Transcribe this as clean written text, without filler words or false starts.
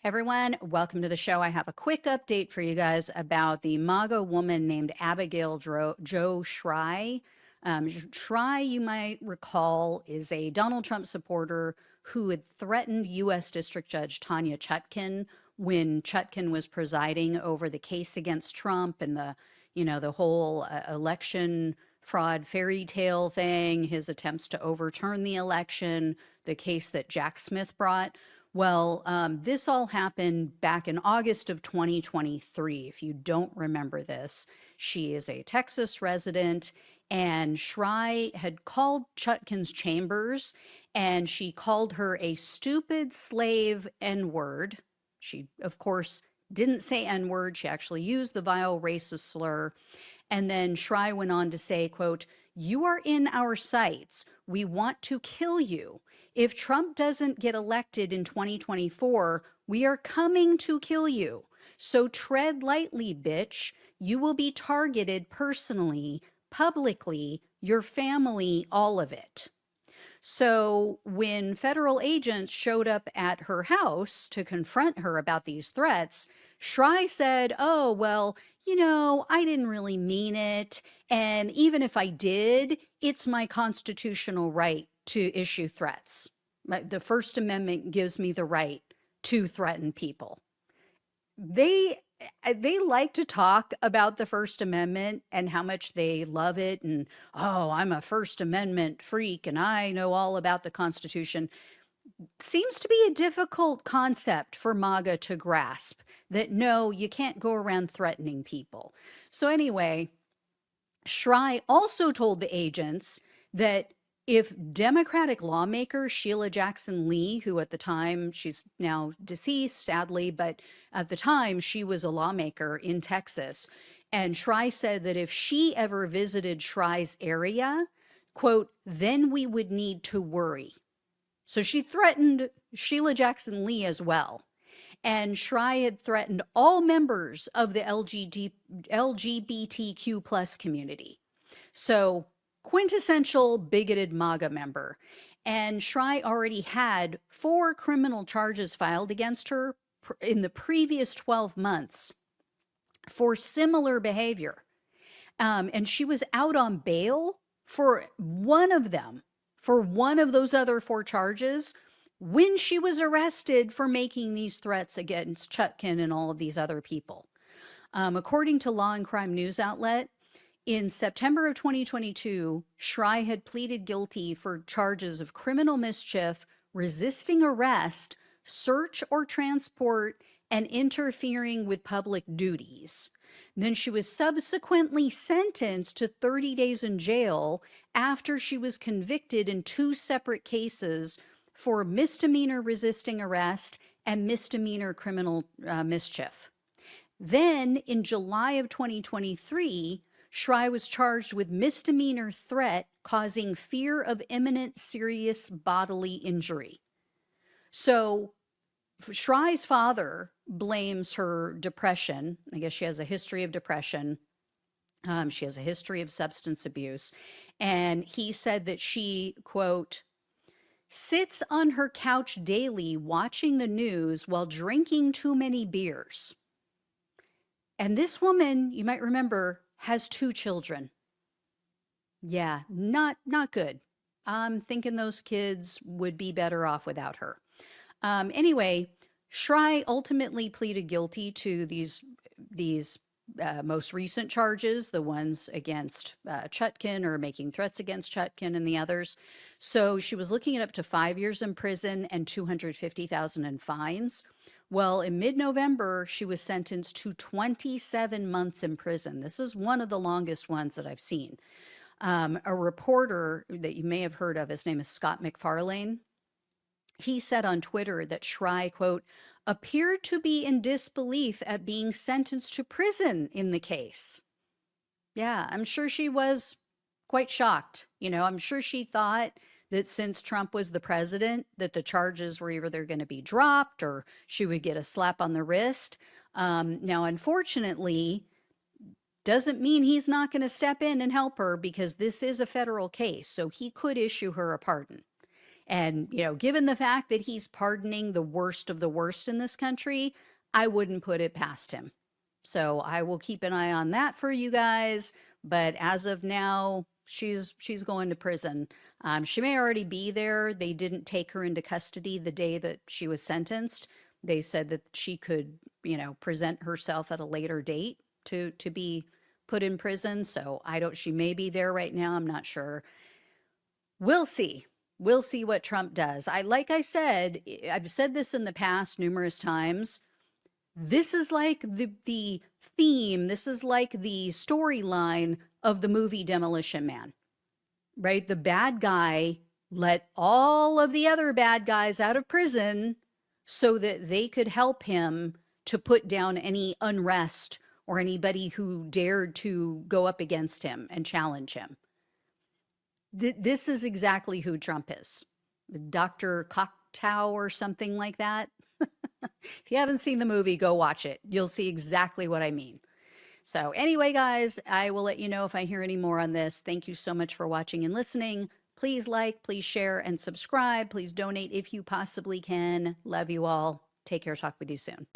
Everyone, welcome to the show. I have a quick update for you guys about the MAGA woman named Abigail Jo Shry. Shry, you might recall, is a Donald Trump supporter who had threatened U.S. District Judge Tanya Chutkan when Chutkan was presiding over the case against Trump and the whole election fraud fairy tale thing, his attempts to overturn the election, the case that Jack Smith brought. Well, this all happened back in August of 2023. If you don't remember this, she is a Texas resident, and Shry had called Chutkan's chambers, and she called her a stupid slave N-word. She, of course, didn't say N-word. She actually used the vile racist slur. And then Shry went on to say, quote, "You are in our sights. We want to kill you. If Trump doesn't get elected in 2024, we are coming to kill you. So tread lightly, bitch. You will be targeted personally, publicly, your family, all of it." So when federal agents showed up at her house to confront her about these threats, Shry said, "Oh, well, I didn't really mean it. And even if I did, it's my constitutional right to issue threats. The First Amendment gives me the right to threaten people." They like to talk about the First Amendment and how much they love it, and oh, I'm a First Amendment freak and I know all about the Constitution. Seems to be a difficult concept for MAGA to grasp, that no, you can't go around threatening people. So anyway, Shry also told the agents that if Democratic lawmaker Sheila Jackson Lee, who at the time, she's now deceased, sadly, but at the time she was a lawmaker in Texas, and Shry said that if she ever visited Shry's area, quote, "then we would need to worry." So she threatened Sheila Jackson Lee as well. And Shry had threatened all members of the LGBTQ plus community. So quintessential bigoted MAGA member. And Shry already had 4 criminal charges filed against her in the previous 12 months for similar behavior. And she was out on bail for one of them, for one of those other 4 charges, when she was arrested for making these threats against Chutkan and all of these other people. According to Law and Crime news outlet, in September of 2022, Shry had pleaded guilty for charges of criminal mischief, resisting arrest, search or transport, and interfering with public duties. Then she was subsequently sentenced to 30 days in jail after she was convicted in 2 separate cases for misdemeanor resisting arrest and misdemeanor criminal mischief. Then in July of 2023, Shry was charged with misdemeanor threat causing fear of imminent serious bodily injury. So Shry's father blames her depression. I guess she has a history of depression. She has a history of substance abuse. And he said that she, quote, "sits on her couch daily watching the news while drinking too many beers." And this woman, you might remember, has 2 children. Yeah, not good. I'm thinking those kids would be better off without her. Anyway, Shry ultimately pleaded guilty to these most recent charges, the ones against Chutkan or making threats against Chutkan and the others. So she was looking at up to 5 years in prison and $250,000 in fines. Well, in mid-November, she was sentenced to 27 months in prison. This is one of the longest ones that I've seen. A reporter that you may have heard of, his name is Scott McFarlane. He said on Twitter that Shry, quote, "appeared to be in disbelief at being sentenced to prison in the case." Yeah, I'm sure she was quite shocked. I'm sure she thought that since Trump was the president, that the charges were either going to be dropped or she would get a slap on the wrist. Now, unfortunately, doesn't mean he's not going to step in and help her, because this is a federal case, so he could issue her a pardon. And, given the fact that he's pardoning the worst of the worst in this country, I wouldn't put it past him. So I will keep an eye on that for you guys. But as of now, she's going to prison. She may already be there. They didn't take her into custody the day that she was sentenced. They said that she could, present herself at a later date to be put in prison. So she may be there right now. I'm not sure. We'll see. We'll see what Trump does. Like I said, I've said this in the past numerous times. This is like the theme. This is like the storyline of the movie Demolition Man, right? The bad guy let all of the other bad guys out of prison so that they could help him to put down any unrest or anybody who dared to go up against him and challenge him. This is exactly who Trump is. Dr. Cocteau or something like that. If you haven't seen the movie, go watch it. You'll see exactly what I mean. So anyway, guys, I will let you know if I hear any more on this. Thank you so much for watching and listening. Please like, please share, and subscribe. Please donate if you possibly can. Love you all. Take care. Talk with you soon.